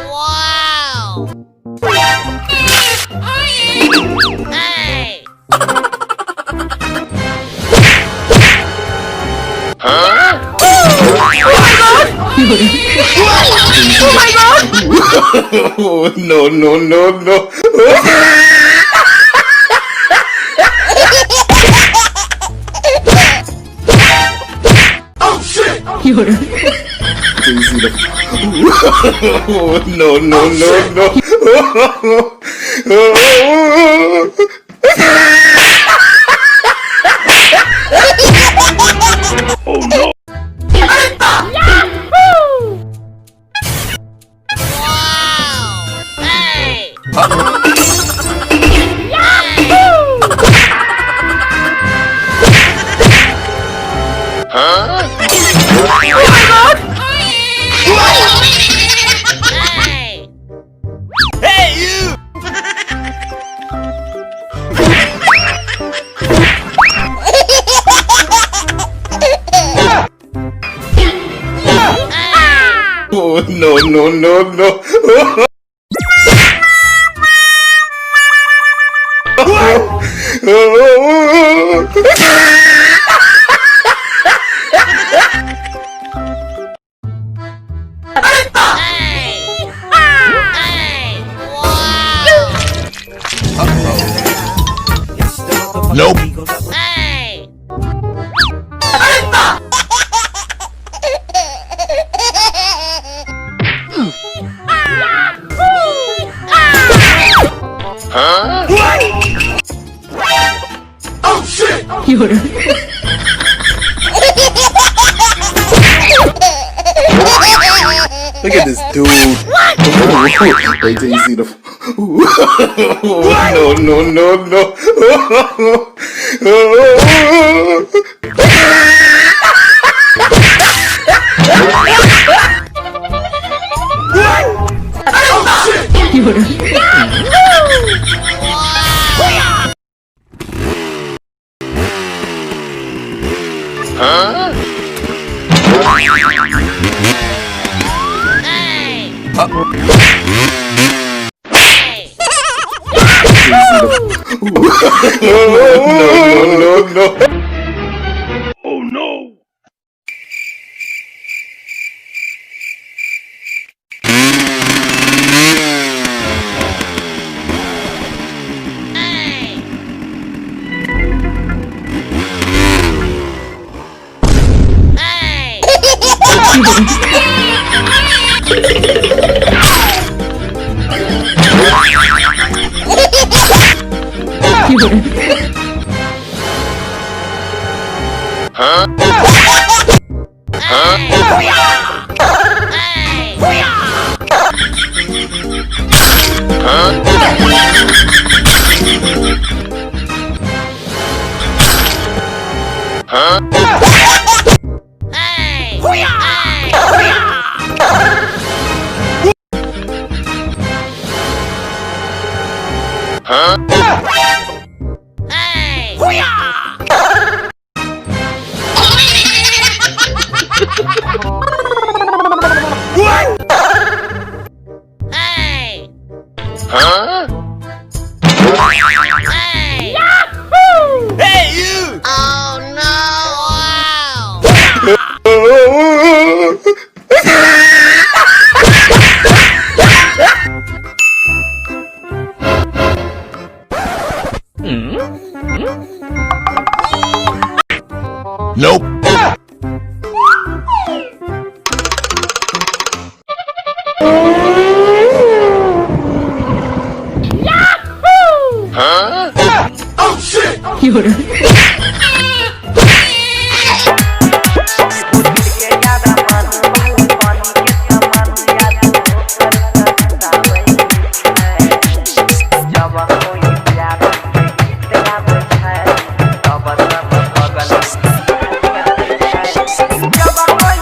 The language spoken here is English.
Wow! Hey! Huh? Oh my god! No, no, no, no. Oh shit! No, no, no, no. Oh no. Oh, no, no, no, no. Nope. Hey! Huh? Oh shit! Look at this dude. Wait till you see the. No, no, no, no. Huh? No, no, no. Oh no. Huh? Huh? Huh? Huh? Huh? Hey, you! Oh no! Nope. Huh? Oh shit!